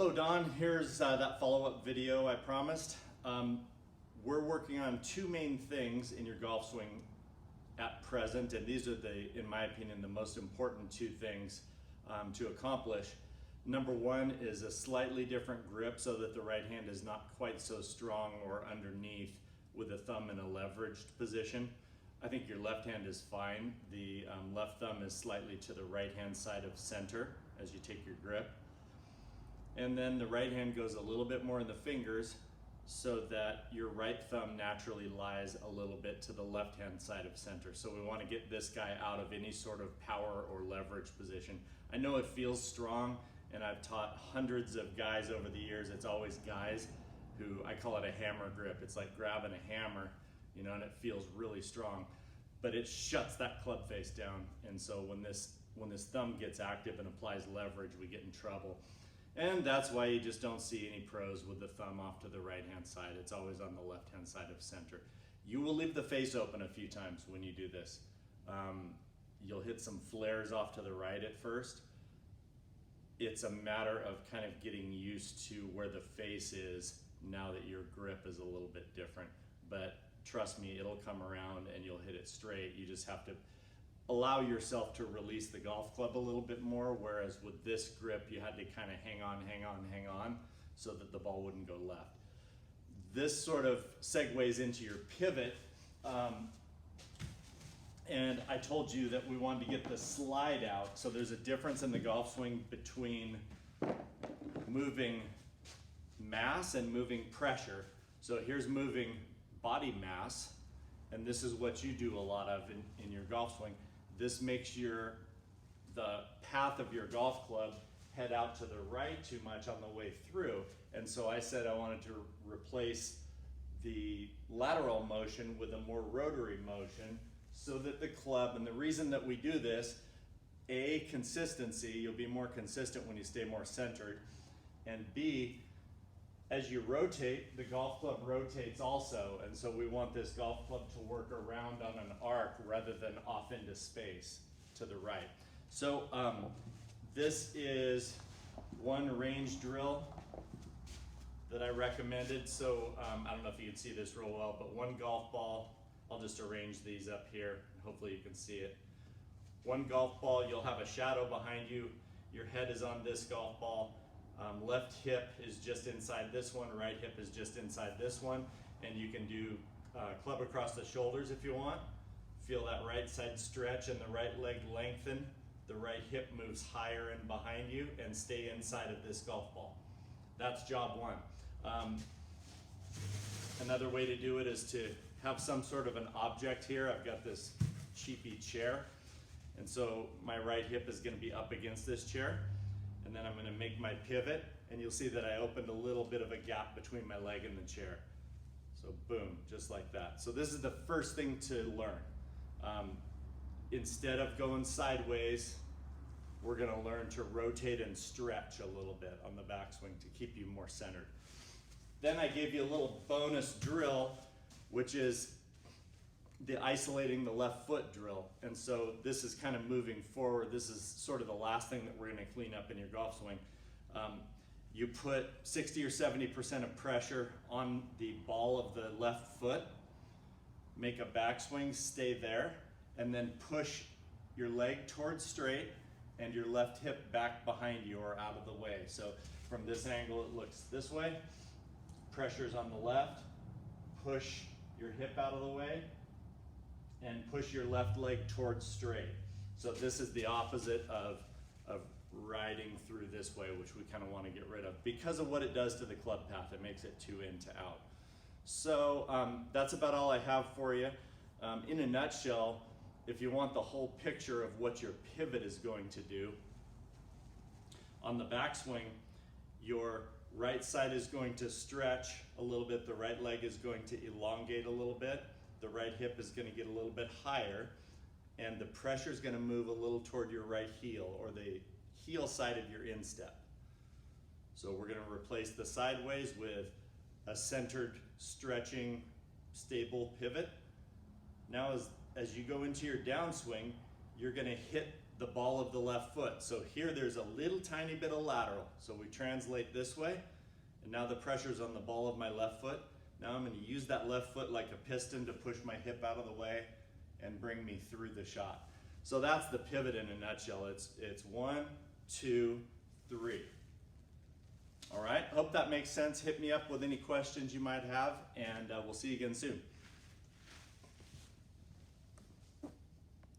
Hello Don, here's that follow-up video I promised. We're working on two main things in your golf swing at present, and these are in my opinion, the most important two things to accomplish. Number one is a slightly different grip so that the right hand is not quite so strong or underneath with the thumb in a leveraged position. I think your left hand is fine. The left thumb is slightly to the right hand side of center as you take your grip. And then the right hand goes a little bit more in the fingers so that your right thumb naturally lies a little bit to the left hand side of center. So we want to get this guy out of any sort of power or leverage position. I know it feels strong, and I've taught hundreds of guys over the years. It's always guys who, I call it a hammer grip. It's like grabbing a hammer, you know, and it feels really strong, but it shuts that club face down. And so when this thumb gets active and applies leverage, we get in trouble. And that's why you just don't see any pros with the thumb off to the right hand side. It's always on the left hand side of center. You will leave the face open a few times when you do this. You'll hit some flares off to the right at first. It's a matter of kind of getting used to where the face is now that your grip is a little bit different. But trust me, it'll come around and you'll hit it straight. You just have to allow yourself to release the golf club a little bit more, whereas with this grip you had to kind of hang on so that the ball wouldn't go left. This sort of segues into your pivot, and I told you that we wanted to get the slide out. So there's a difference in the golf swing between moving mass and moving pressure. So here's moving body mass, and this is what you do a lot of in your golf swing. This makes the path of your golf club head out to the right too much on the way through. And so I said I wanted to replace the lateral motion with a more rotary motion so that the club, and the reason that we do this, A, consistency, you'll be more consistent when you stay more centered, and B, as you rotate, the golf club rotates also, and so we want this golf club to work around on an arc rather than off into space to the right. So this is one range drill that I recommended. So I don't know if you can see this real well, but one golf ball, I'll just arrange these up here, hopefully you can see it. One golf ball, you'll have a shadow behind you, your head is on this golf ball. Left hip is just inside this one, right hip is just inside this one, and you can do club across the shoulders if you want. Feel that right side stretch and the right leg lengthen. The right hip moves higher and behind you, and stay inside of this golf ball. That's job one. Another way to do it is to have some sort of an object here. I've got this cheapy chair, and so my right hip is going to be up against this chair. And then I'm going to make my pivot, and you'll see that I opened a little bit of a gap between my leg and the chair. So boom, just like that. So this is the first thing to learn. Instead of going sideways, we're going to learn to rotate and stretch a little bit on the backswing to keep you more centered. Then I gave you a little bonus drill, which is the isolating the left foot drill. And so this is kind of moving forward. This is sort of the last thing that we're going to clean up in your golf swing. You put 60 or 70% of pressure on the ball of the left foot, make a backswing, stay there, and then push your leg towards straight and your left hip back behind you or out of the way. So from this angle it looks this way, pressure's on the left, push your hip out of the way, and push your left leg towards straight. So this is the opposite of riding through this way, which we kind of want to get rid of because of what it does to the club path. It makes it too in to out. So that's about all I have for you. In a nutshell, if you want the whole picture of what your pivot is going to do, on the backswing, your right side is going to stretch a little bit, the right leg is going to elongate a little bit, the right hip is going to get a little bit higher, and the pressure is going to move a little toward your right heel or the heel side of your instep. So we're going to replace the sideways with a centered, stretching, stable pivot. Now as you go into your downswing, you're gonna hit the ball of the left foot. So here there's a little tiny bit of lateral. So we translate this way, and now the pressure's on the ball of my left foot. Now I'm gonna use that left foot like a piston to push my hip out of the way and bring me through the shot. So that's the pivot in a nutshell. It's 1, 2, 3. All right, hope that makes sense. Hit me up with any questions you might have, and we'll see you again soon.